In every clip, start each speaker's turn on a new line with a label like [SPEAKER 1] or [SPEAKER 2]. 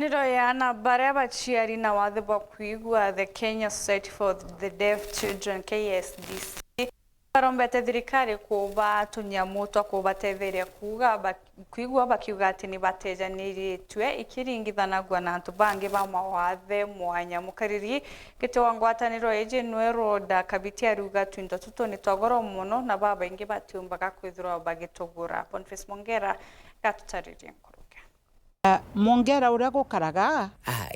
[SPEAKER 1] Niroyana baraba chiari na wathe bwa KWIGUA, the Kenya Society for the Deaf Children KSDC barombete thirikari kuba tunyamu twa kubatetheria kuga KWIGUA bakiuga ati ni batejaniriitwe ikiringithanagwa na antu bangi ba mawathe mwanya mukariri gite wa ngwataniro eje nweroda kabiti ARIUGA twinto tuto ni twagoro muno na baba ingi batiumbaga kwithirwa bagitugura. Boniface Mongera gatutaririe
[SPEAKER 2] Mongera uria gukaraga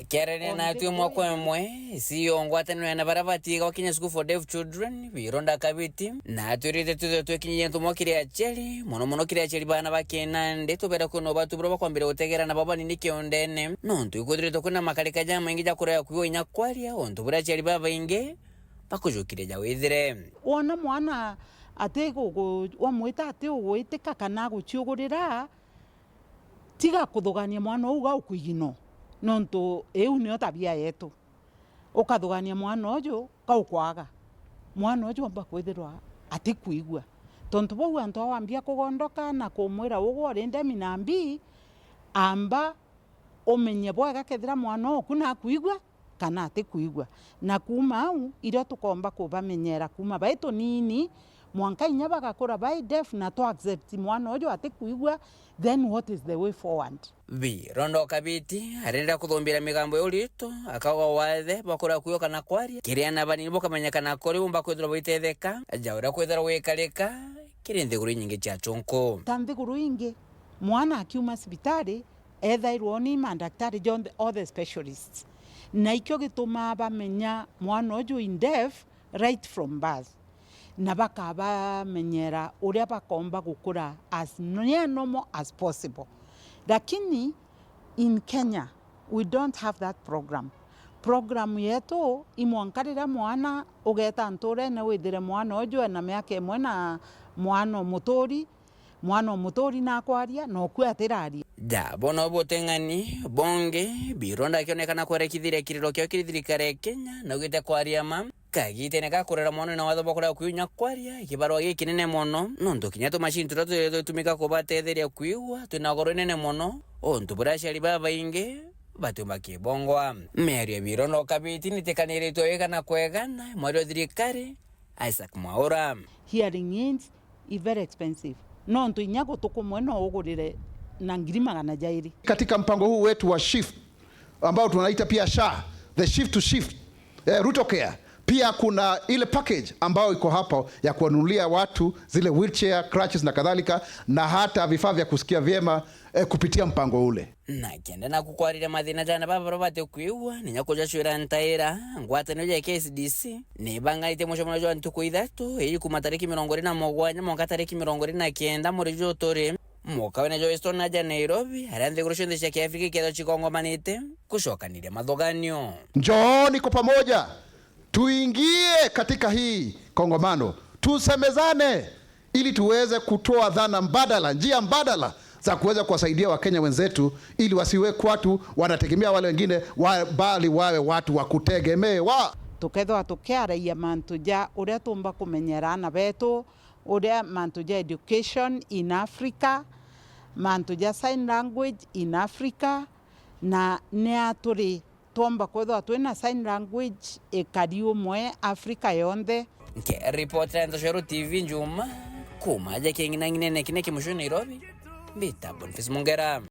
[SPEAKER 3] kerene na tu mwako mwe siyo ngwataniro na barabatiga Kenya School for Deaf Children bironda kabiti na turite tuzo kinyi ntu mwakire acheli mono kire acheli bana bakena ndeto bera kuno batu bro bakwambira utegera na baba nini kiondene no ntu ikodire kuna makalika jama ingija kuraya kuyo inyakwaria ontu bura acheli baba inge bakujukire ja withire
[SPEAKER 2] ona mwana atego wa mwita ate ugoiteka kana guciugurira tiga kuthugania mwana uga ukuigino nonto eu nio tabia yetu ukathugania mwana uju kaukwaga mwana uju amba kwithirwa ati kuigua tonto bau antu awambia kugondoka na kumwira ugo rinde minambi amba umenye bwega kethira mwana okuna kuigua kana ati kuigua na kuma au irio tukomba kubamenyera kuma baitu nini mwanka inya bagakura by deaf na to accept mwana uju ati kuigua. Then what is the way forward?
[SPEAKER 3] Rondo kabiti arenda kuthombira migambo yurito akawa wathe bakora kuyo kana kwaria kiria na bani boka manyaka na kore umba kwithira boitetheka ajaura kwithira wekaleka kiri nthiguru nyingi cia chonko
[SPEAKER 2] tanthiguru ingi mwana akiuma sibitari ethairwo ni mandaktari John all the specialists na ikyo gituma bamenya mwana uju in deaf right from birth na bakaba menyera uria bakomba gukura as normal as possible. Lakini in Kenya we don't have that program yetu imwankarira mwana ugeta ntore na withire mwana uju na miaka imwe na mwana mutori na kwaria no kwetirari
[SPEAKER 3] bono botengani bonge bironda kionekana kwerekithire kiriro kyo thirikari Kenya na ugite kwaria mam kagite ne gakurera mwana na watho bakora kuyunya kwaria ikibarwa gikinene mono nonto kinyato machine tumika kubatetheria KWIGUA tunagoro nene mono ontu burashari baba inge batumba kibongwa meria birono kabiti nitekanire toyeka na kwegana mwari thirikari Isaac Mwaura.
[SPEAKER 2] Hearing aids is very expensive nonto inyago tukumwe no ugurire na ngirima kana jairi
[SPEAKER 4] katika mpango huu wetu wa SHIF ambao tunaita pia SHA, the shift to shift root care. Pia kuna ile package ambayo iko hapo ya kuwanunulia watu zile wheelchair, crutches na kadhalika na hata vifaa vya kusikia vyema kupitia mpango ule.
[SPEAKER 3] Na kenda na kukwarira mathina jana baba robate KWIGUA ninya kujashwira ntaira ngwataniro ya KSDC ni bangaite musho mwana jwa ntuku ithatu iyi kuma tariki 27 mwaka tariki 29 muri jotore mwaka wena jo Eastern na Nairobi harande gurushonde cia Kiafrika kiatho chikongomanite kushokanire mathoganio.
[SPEAKER 4] Njooni kwa pamoja tuingie katika hii kongomano, tusemezane ili tuweze kutoa dhana mbadala, njia mbadala za kuweza kuwasaidia Wakenya wenzetu ili wasiwe watu wanategemea wale wengine bali wawe watu wa kutegemewa.
[SPEAKER 2] Tukethwa tukiaraia mantu ja uria tumba kumenyerana betu uria mantu ja education in Africa, mantu ja sign language in Africa na neaturi tomba kwethwa twina sign language ekariu mwe Africa yonthe.
[SPEAKER 3] Nke report ya Ntoshero TV njuma kuma ja kingina ngine kine kimusho Nairobi bita Boniface Mongera.